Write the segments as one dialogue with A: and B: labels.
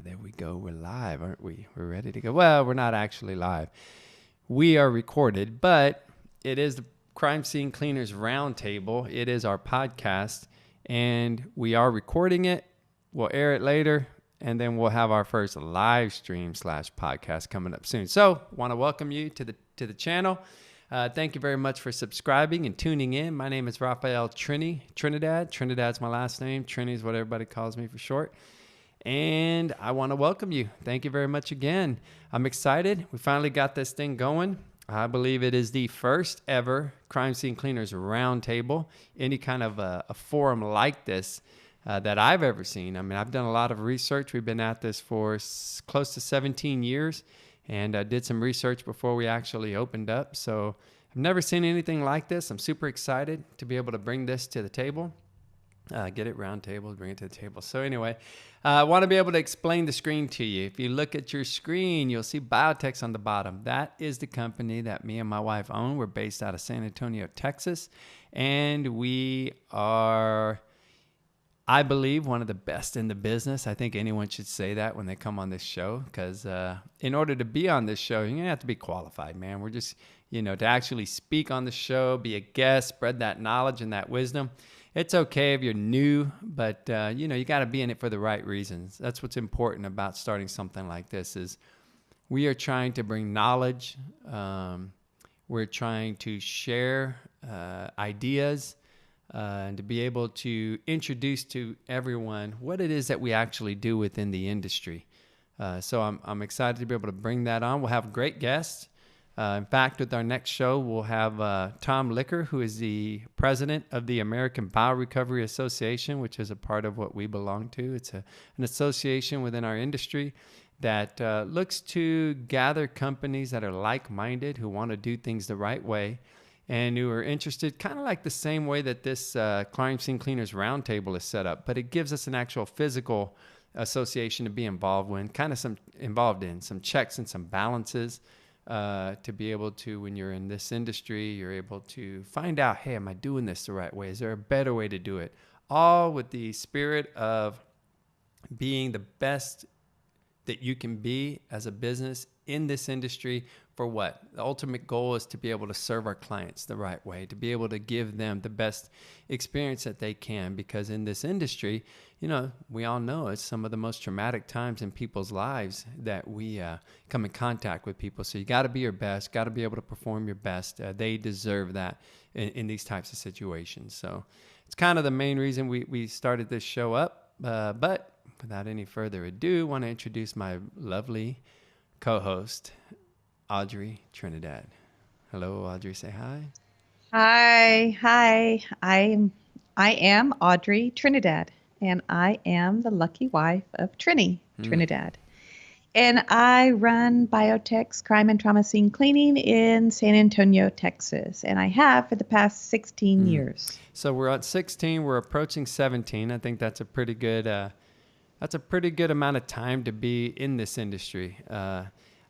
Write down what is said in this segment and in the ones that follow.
A: There we go. We're live, aren't we? We're ready to go. Well, we're not actually live. We are recorded, but it is the Crime Scene Cleaners Roundtable. It is our podcast, and we are recording it. We'll air it later, and then we'll have our first live stream / podcast coming up soon. So, want to welcome you to the channel. Thank you very much for subscribing and tuning in. My name is Rafael Trinidad. Trinidad's my last name. Trini is what everybody calls me for short. And I want to welcome you. Thank you very much again. I'm excited. We finally got this thing going. I believe it is the first ever Crime Scene Cleaners Roundtable, any kind of a forum like this that I've ever seen. I mean, I've done a lot of research. We've been at this for close to 17 years, and I did some research before we actually opened up. So I've never seen anything like this. I'm super excited to be able to bring this to the table. Get it round table, bring it to the table. So anyway, I want to be able to explain the screen to you. If you look at your screen, you'll see Biotech's on the bottom. That is the company that me and my wife own. We're based out of San Antonio, Texas. And we are, I believe, one of the best in the business. I think anyone should say that when they come on this show, because in order to be on this show, you're going to have to be qualified, man. We're just, to actually speak on the show, be a guest, spread that knowledge and that wisdom. It's okay if you're new, but you got to be in it for the right reasons. That's what's important about starting something like this is we are trying to bring knowledge. We're trying to share ideas and to be able to introduce to everyone what it is that we actually do within the industry. So I'm excited to be able to bring that on. We'll have great guests. In fact, with our next show, we'll have Tom Licker, who is the president of the American Biorecovery Association, which is a part of what we belong to. It's an association within our industry that looks to gather companies that are like-minded, who want to do things the right way, and who are interested, kind of like the same way that this Crime Scene Cleaners Roundtable is set up, but it gives us an actual physical association to be involved in, some checks and some balances. To be able to, when you're in this industry, you're able to find out, hey, am I doing this the right way? Is there a better way to do it? All with the spirit of being the best that you can be as a business in this industry. For what? The ultimate goal is to be able to serve our clients the right way, to be able to give them the best experience that they can, because in this industry, we all know it's some of the most traumatic times in people's lives that we come in contact with people. So you got to be your best, got to be able to perform your best. They deserve that in these types of situations. So it's kind of the main reason we started this show up. But without any further ado, I want to introduce my lovely co-host, Audrey Trinidad. Hello, Audrey. Say hi.
B: Hi. I am Audrey Trinidad, and I am the lucky wife of Trini Trinidad. And I run Biotech's Crime and Trauma Scene Cleaning in San Antonio, Texas, and I have for the past 16 years.
A: So we're at 16. We're approaching 17. I think that's a pretty good. That's a pretty good amount of time to be in this industry.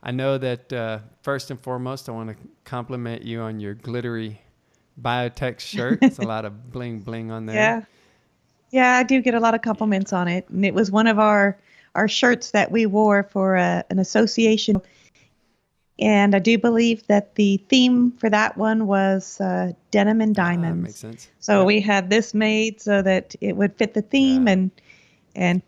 A: I know that first and foremost, I want to compliment you on your glittery Biotech shirt. It's a lot of bling bling on there.
B: Yeah, I do get a lot of compliments on it. And it was one of our shirts that we wore for an association. And I do believe that the theme for that one was denim and diamonds.
A: Makes sense.
B: So we had this made so that it would fit the theme and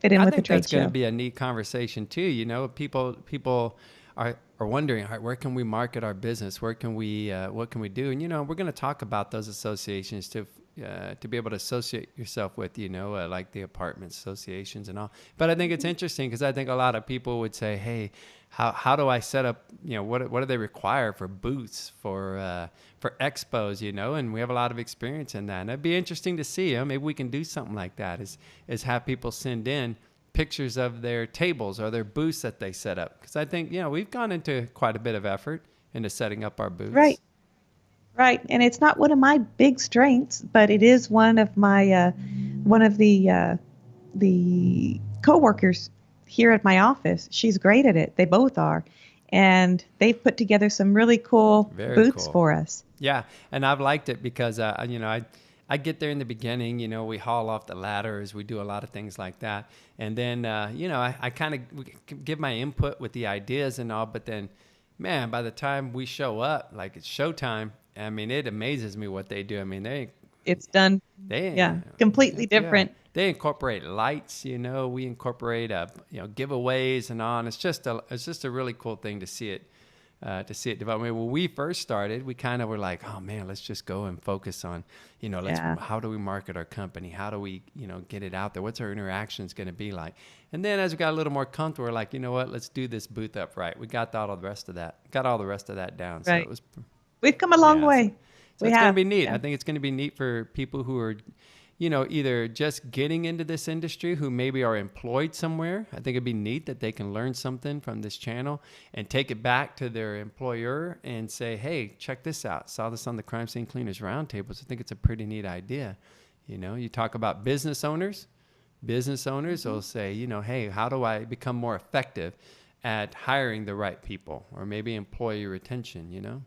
B: fit in with the trade show. I think
A: that's going to be a neat conversation too. People are wondering, all right, where can we market our business? What can we do? And, we're going to talk about those associations to be able to associate yourself with, like the apartment associations and all. But I think it's interesting because I think a lot of people would say, hey, how do I set up, what do they require for booths, for expos, and we have a lot of experience in that. And it'd be interesting to see, maybe we can do something like that is have people send in pictures of their tables or their booths that they set up. Because I think, we've gone into quite a bit of effort into setting up our booths.
B: Right. And it's not one of my big strengths, but it is one of my, one of the coworkers here at my office. She's great at it. They both are. And they've put together some really cool booths for us.
A: Yeah. And I've liked it because, I get there in the beginning, you know, we haul off the ladders, we do a lot of things like that. And then, you know, I kind of give my input with the ideas and all, but then, man, by the time we show up, like it's showtime, I mean, it amazes me what they do. I mean,
B: It's done.
A: they,
B: Completely different.
A: they incorporate lights, you know, we incorporate, you know, giveaways and on. It's just a really cool thing to see it develop. I mean, when we first started, we kind of were like, oh man, let's just go and focus on, you know, how do we market our company? How do we, you know, get it out there? What's our interactions going to be like? And then as we got a little more comfortable, we're like, you know what, let's do this booth up right. We got all the rest of that down.
B: Right.
A: So it was,
B: We've come a long way.
A: so it's going to be neat. I think it's going to be neat for people who are, you know, either just getting into this industry, who maybe are employed somewhere. I think it'd be neat that they can learn something from this channel and take it back to their employer and say, hey, check this out. Saw this on the Crime Scene Cleaners Roundtable. So I think it's a pretty neat idea. You know, you talk about business owners will say, you know, hey, how do I become more effective at hiring the right people, or maybe employee retention, you know?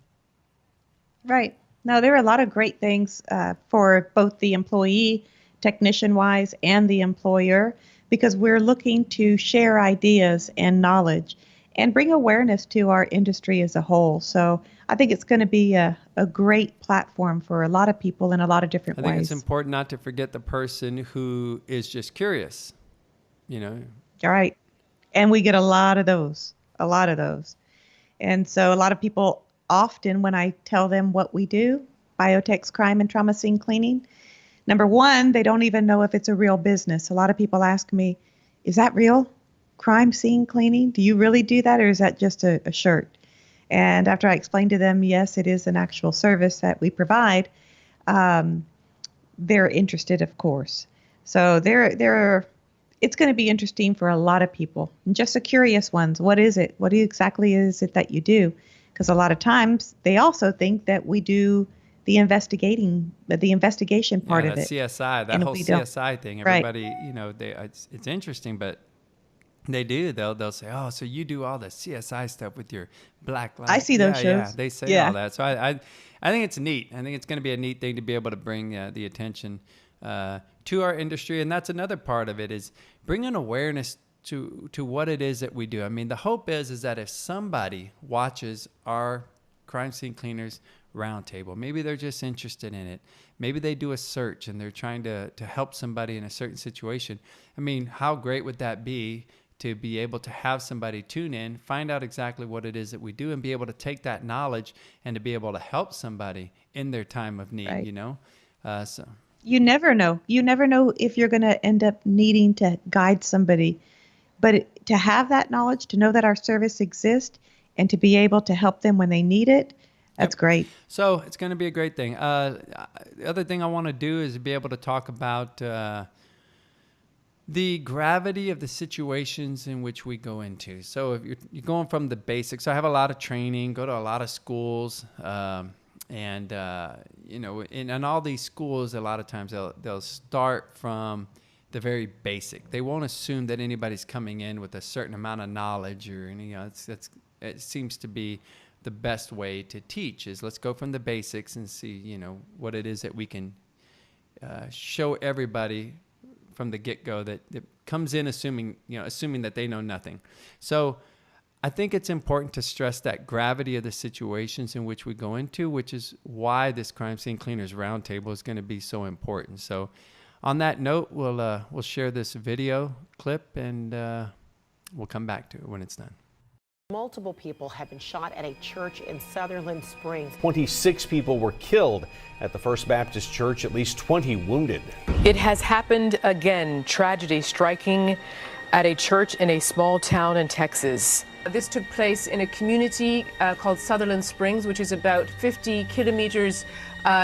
B: Right. No, there are a lot of great things for both the employee, technician-wise, and the employer, because we're looking to share ideas and knowledge and bring awareness to our industry as a whole. So I think it's going to be a great platform for a lot of people in a lot of different ways.
A: I think it's important not to forget the person who is just curious, you know?
B: All right. And we get a lot of those. And so a lot of people often, when I tell them what we do, Biotech's crime and trauma scene cleaning, number one, they don't even know if it's a real business. A lot of people ask me, is that real? Crime scene cleaning? Do you really do that, or is that just a shirt? And after I explain to them, yes, it is an actual service that we provide, they're interested, of course. So it's going to be interesting for a lot of people, and just the curious ones. What is it? What exactly is it that you do? Because a lot of times they also think that we do the investigation part of it.
A: CSI, that whole CSI thing. Everybody, you know, it's interesting, but they do. They'll say, oh, so you do all the CSI stuff with your black light.
B: I see those shows.
A: Yeah, they say all that. So I think it's neat. I think it's going to be a neat thing to be able to bring the attention to our industry, and that's another part of it, is bringing awareness to what it is that we do. I mean, the hope is that if somebody watches our Crime Scene Cleaners Roundtable, maybe they're just interested in it. Maybe they do a search and they're trying to help somebody in a certain situation. I mean, how great would that be to be able to have somebody tune in, find out exactly what it is that we do, and be able to take that knowledge and to be able to help somebody in their time of need, you know? So
B: you never know. You never know if you're going to end up needing to guide somebody. But to have that knowledge, to know that our service exists, and to be able to help them when they need it, that's great.
A: So it's going to be a great thing. The other thing I want to do is be able to talk about the gravity of the situations in which we go into. So if you're going from the basics, I have a lot of training, go to a lot of schools, and you know, in all these schools, a lot of times they'll start from the very basic. They won't assume that anybody's coming in with a certain amount of knowledge, or you know, it seems to be the best way to teach, is let's go from the basics and see, you know, what it is that we can show everybody from the get-go that comes in assuming that they know nothing. So I think it's important to stress that gravity of the situations in which we go into, which is why this Crime Scene Cleaners Roundtable is going to be so important. So on that note, we'll share this video clip, and we'll come back to it when it's done.
C: Multiple people have been shot at a church in Sutherland Springs.
D: 26 people were killed at the First Baptist Church, at least 20 wounded.
E: It has happened again, tragedy striking at a church in a small town in Texas. This took place in a community called Sutherland Springs, which is about 50 kilometers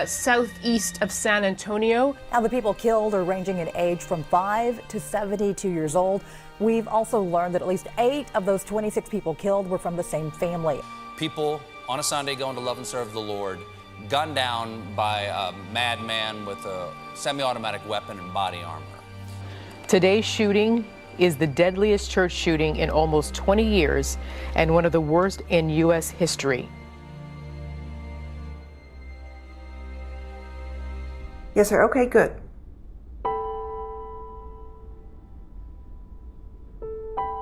E: southeast of San Antonio.
F: Now, the people killed are ranging in age from 5 to 72 years old. We've also learned that at least 8 of those 26 people killed were from the same family.
G: People on a Sunday going to love and serve the Lord, gunned down by a madman with a semi-automatic weapon and body armor.
E: Today's shooting is the deadliest church shooting in almost 20 years and one of the worst in U.S. history.
H: Yes, sir. Okay, good.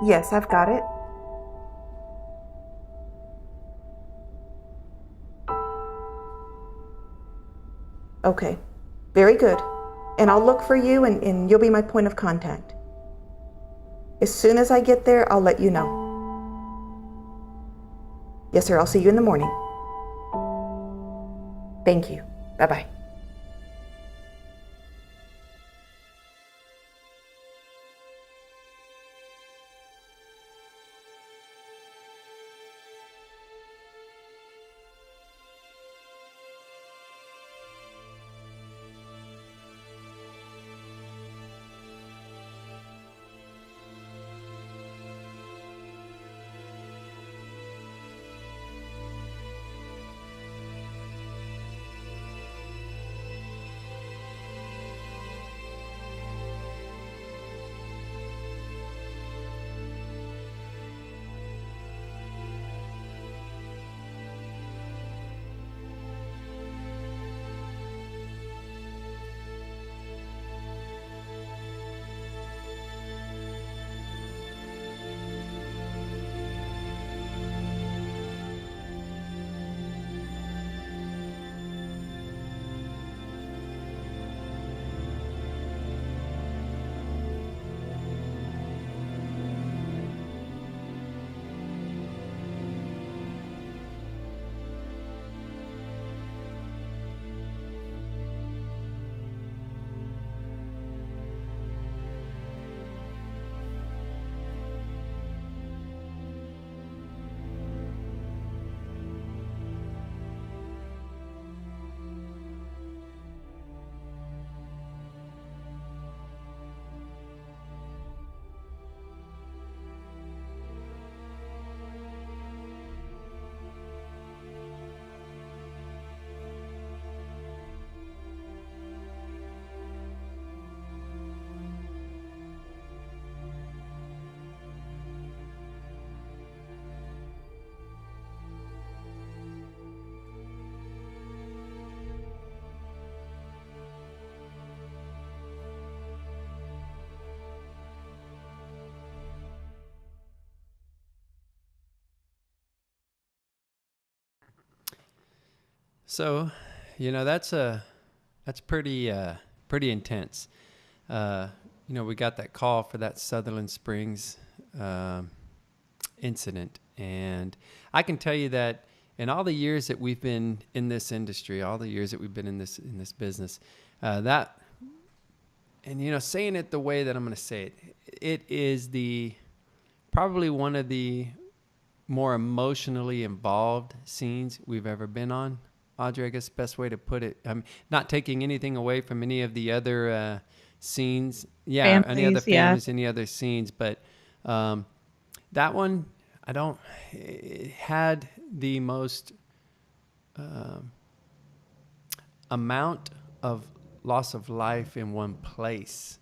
H: Yes, I've got it. Okay, very good. And I'll look for you and you'll be my point of contact. As soon as I get there, I'll let you know. Yes, sir. I'll see you in the morning. Thank you. Bye-bye.
A: So, that's pretty intense. We got that call for that Sutherland Springs incident, and I can tell you that in all the years that we've been in this industry, all the years that we've been in this business, saying it the way that I'm going to say it, it is probably one of the more emotionally involved scenes we've ever been on. Audrey, I guess the best way to put it, I'm not taking anything away from any of the other scenes. Yeah, any other families, any other scenes. But that one, it had the most amount of loss of life in one place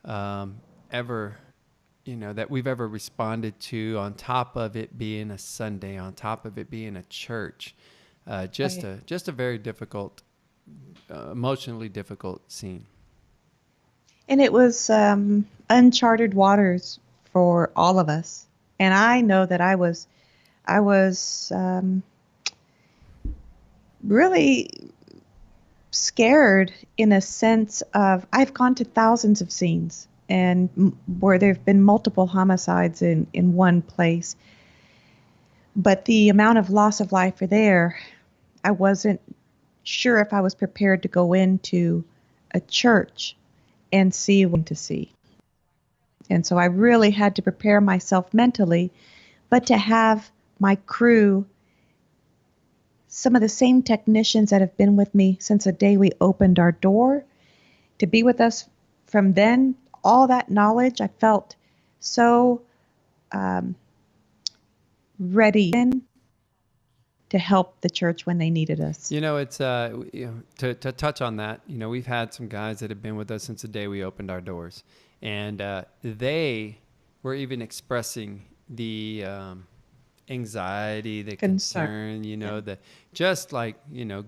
A: ever, that we've ever responded to, on top of it being a Sunday, on top of it being a church. Just a very difficult, emotionally difficult scene.
B: And it was uncharted waters for all of us. And I know that I was really scared, in a sense of, I've gone to thousands of scenes and where there have been multiple homicides in one place. But the amount of loss of life there, I wasn't sure if I was prepared to go into a church and see what to see. And so I really had to prepare myself mentally, but to have my crew, some of the same technicians that have been with me since the day we opened our door, to be with us from then, all that knowledge, I felt so ready to help the church when they needed us.
A: It's to touch on that. We've had some guys that have been with us since the day we opened our doors, and they were even expressing the anxiety, the
B: Concern.
A: concern, the just like,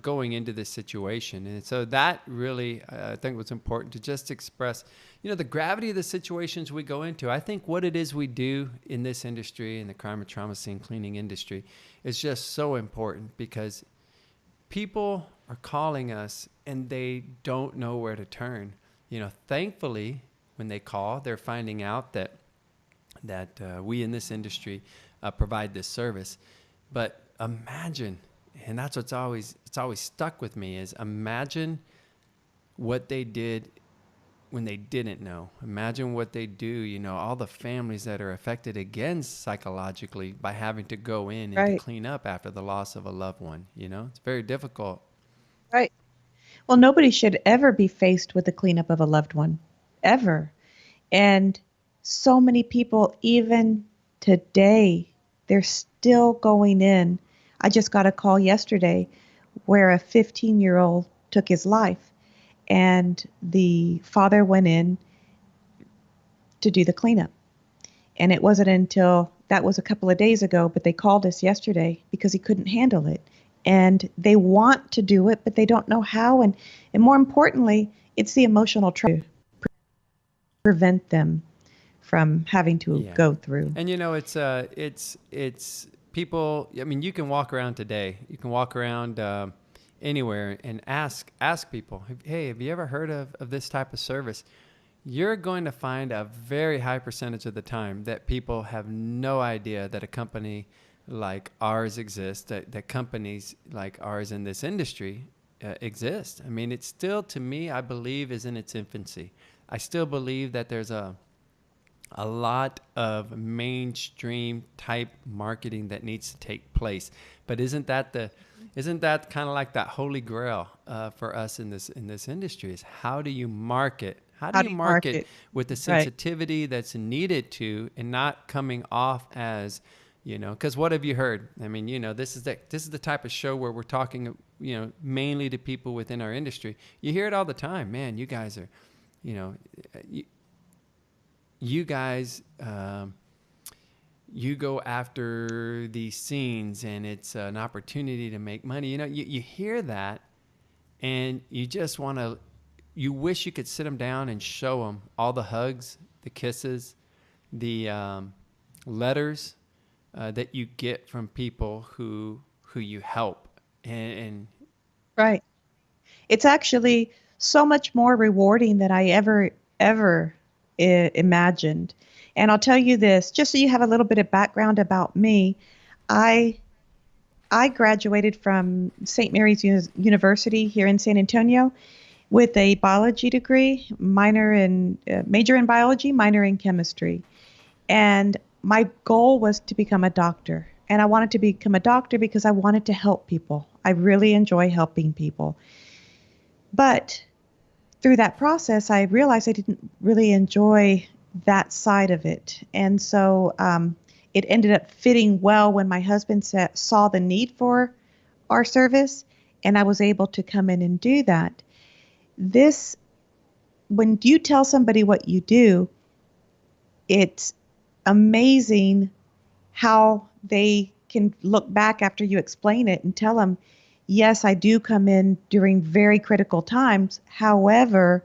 A: going into this situation. And so that really, I think was important to just express, the gravity of the situations we go into. I think what it is we do in this industry, in the crime and trauma scene cleaning industry, is just so important because people are calling us and they don't know where to turn. Thankfully, when they call, they're finding out that we in this industry provide this service. But imagine, and that's it's always stuck with me, is imagine what they did when they didn't know. Imagine what they do, all the families that are affected again psychologically by having to go in and to
B: Right.
A: clean up after the loss of a loved one. It's very difficult.
B: Right. Well, nobody should ever be faced with the cleanup of a loved one, ever. And so many people, even today, they're still going in. I just got a call yesterday where a 15-year-old took his life, and the father went in to do the cleanup. And it wasn't until, that was a couple of days ago, but they called us yesterday because he couldn't handle it. And they want to do it, but they don't know how. And more importantly, it's the emotional trauma to prevent them from having to go through.
A: And it's people. I mean, you can walk around today. You can walk around anywhere and ask people, hey, have you ever heard of this type of service? You're going to find a very high percentage of the time that people have no idea that a company like ours exists, that companies like ours in this industry exist. I mean, it's still, to me, I believe, is in its infancy. I still believe that there's a lot of mainstream type marketing that needs to take place. But isn't that kind of like that holy grail for us in this industry? Is how do you market? How do you market with the sensitivity that's needed to, and not coming off as, because what have you heard? I mean, this is the type of show where we're talking, mainly to people within our industry. You hear it all the time, man. You guys are, you guys, you go after these scenes and it's an opportunity to make money. You hear that and you just want to, you wish you could sit them down and show them all the hugs, the kisses, the letters that you get from people who you help. And
B: Right. It's actually so much more rewarding than I ever imagined. And I'll tell you this, just so you have a little bit of background about me. I graduated from St. Mary's University here in San Antonio with a biology degree, major in biology, minor in chemistry. And my goal was to become a doctor. And I wanted to become a doctor because I wanted to help people. I really enjoy helping people. But through that process, I realized I didn't really enjoy that side of it. And so it ended up fitting well when my husband saw the need for our service, and I was able to come in and do that. When you tell somebody what you do, it's amazing how they can look back after you explain it and tell them, yes, I do come in during very critical times. However,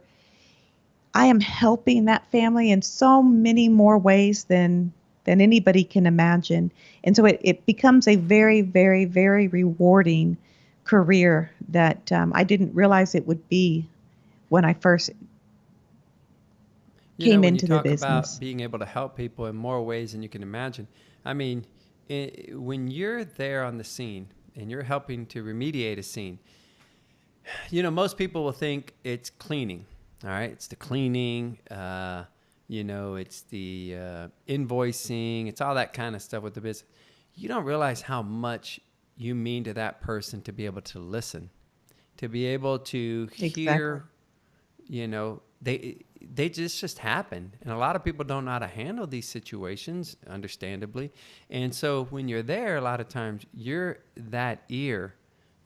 B: I am helping that family in so many more ways than anybody can imagine. And so it becomes a very, very, very rewarding career that I didn't realize it would be when I first came into the business.
A: When you talk about being able to help people in more ways than you can imagine, I mean, when you're there on the scene and you're helping to remediate a scene, most people will think it's cleaning. All right, it's the cleaning, it's the invoicing, it's all that kind of stuff with the business. You don't realize how much you mean to that person to be able to listen, to be able to hear, they just happen. And a lot of people don't know how to handle these situations, understandably. And so when you're there, a lot of times you're that ear,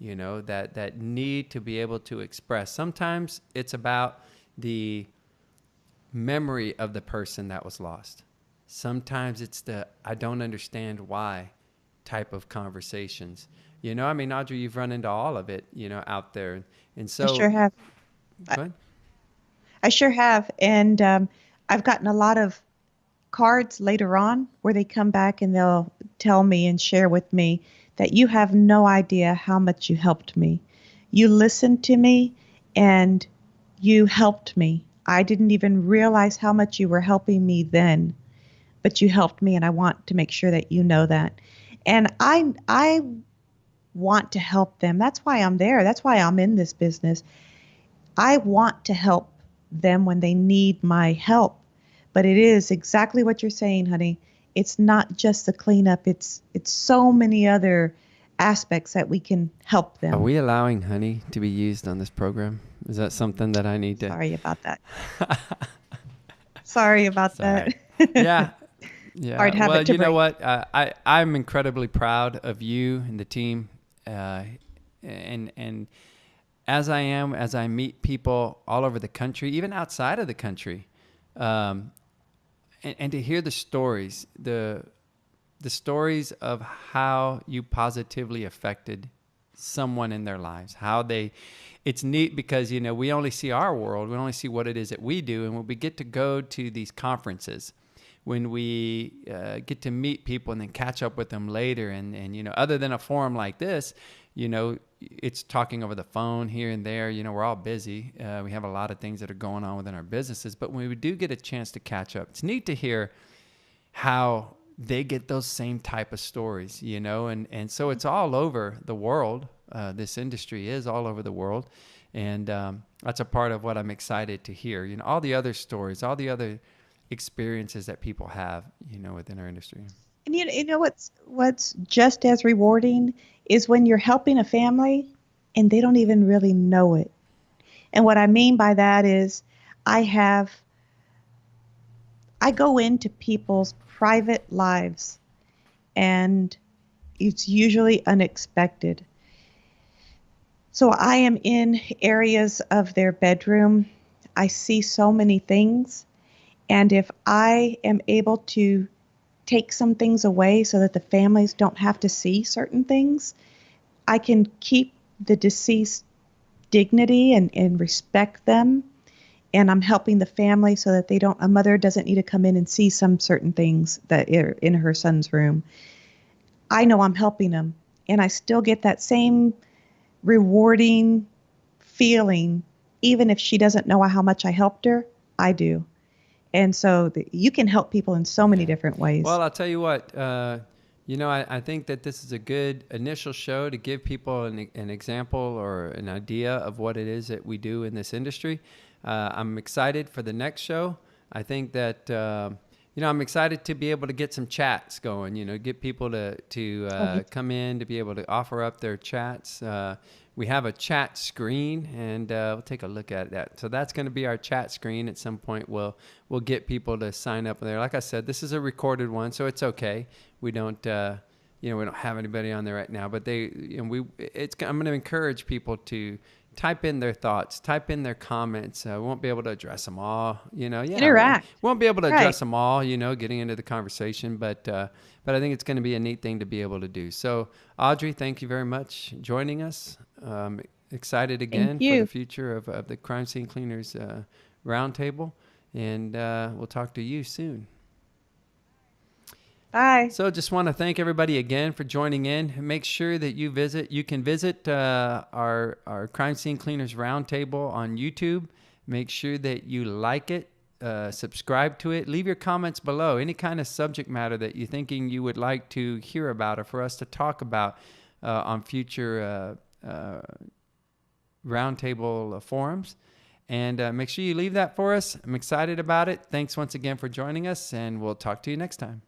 A: that need to be able to express. Sometimes it's about the memory of the person that was lost. Sometimes it's I don't understand why type of conversations. You know, I mean, Audrey, you've run into all of it, you know, out there. And so.
B: I sure have.
A: Go ahead.
B: I sure have. And I've gotten a lot of cards later on where they come back and they'll tell me and share with me that you have no idea how much you helped me. You listened to me and you helped me. I didn't even realize how much you were helping me then, but you helped me, and I want to make sure that you know that. And I want to help them. That's why I'm there. That's why I'm in this business. I want to help them when they need my help. But it is exactly what you're saying, honey. It's not just the cleanup. It's so many other aspects that we can help them.
A: Are we allowing honey to be used on this program? Is that something that I need to?
B: Sorry about that. Sorry about that.
A: Yeah. Yeah.
B: Hard habit
A: well,
B: to
A: you know
B: break.
A: what? I'm incredibly proud of you and the team. And as I meet people all over the country, even outside of the country, and to hear the stories, the stories of how you positively affected someone in their lives, it's neat because, you know, we only see our world. We only see what it is that we do. And when we get to go to these conferences, when we get to meet people and then catch up with them later, and you know, other than a forum like this, you know, it's talking over the phone here and there. You know, we're all busy. We have a lot of things that are going on within our businesses. But when we do get a chance to catch up, it's neat to hear how they get those same type of stories, you know, and so it's all over the world. This industry is all over the world. And that's a part of what I'm excited to hear. You know, all the other stories, all the other experiences that people have, you know, within our industry.
B: And you know what's just as rewarding is when you're helping a family and they don't even really know it. And what I mean by that is I go into people's private lives, and it's usually unexpected. So I am in areas of their bedroom. I see so many things. And if I am able to take some things away so that the families don't have to see certain things, I can keep the deceased dignity and respect them. And I'm helping the family so that a mother doesn't need to come in and see some certain things that are in her son's room. I know I'm helping them, and I still get that same rewarding feeling, even if she doesn't know how much I helped her. I do. And so you can help people in so many different ways.
A: Well, I'll tell you what, you know, I think that this is a good initial show to give people an example or an idea of what it is that we do in this industry. I'm excited for the next show. I think that, you know, I'm excited to be able to get some chats going, you know, get people to come in, to be able to offer up their chats. We have a chat screen, and we'll take a look at that. So that's going to be our chat screen. At some point, we'll get people to sign up there. Like I said, this is a recorded one, so it's okay. We don't, you know, we don't have anybody on there right now. But I'm going to encourage people to type in their thoughts, type in their comments. We won't be able to address them all, you know. Yeah,
B: interact.
A: We won't be able to address them all, you know, getting into the conversation. But I think it's going to be a neat thing to be able to do. So, Audrey, thank you very much for joining us. Excited again for the future of the Crime Scene Cleaners Roundtable. And we'll talk to you soon.
B: Bye.
A: So just want to thank everybody again for joining in. Make sure that you can visit our Crime Scene Cleaners Roundtable on YouTube. Make sure that you like it, subscribe to it. Leave your comments below. Any kind of subject matter that you're thinking you would like to hear about or for us to talk about on future roundtable forums. And make sure you leave that for us. I'm excited about it. Thanks once again for joining us, and we'll talk to you next time.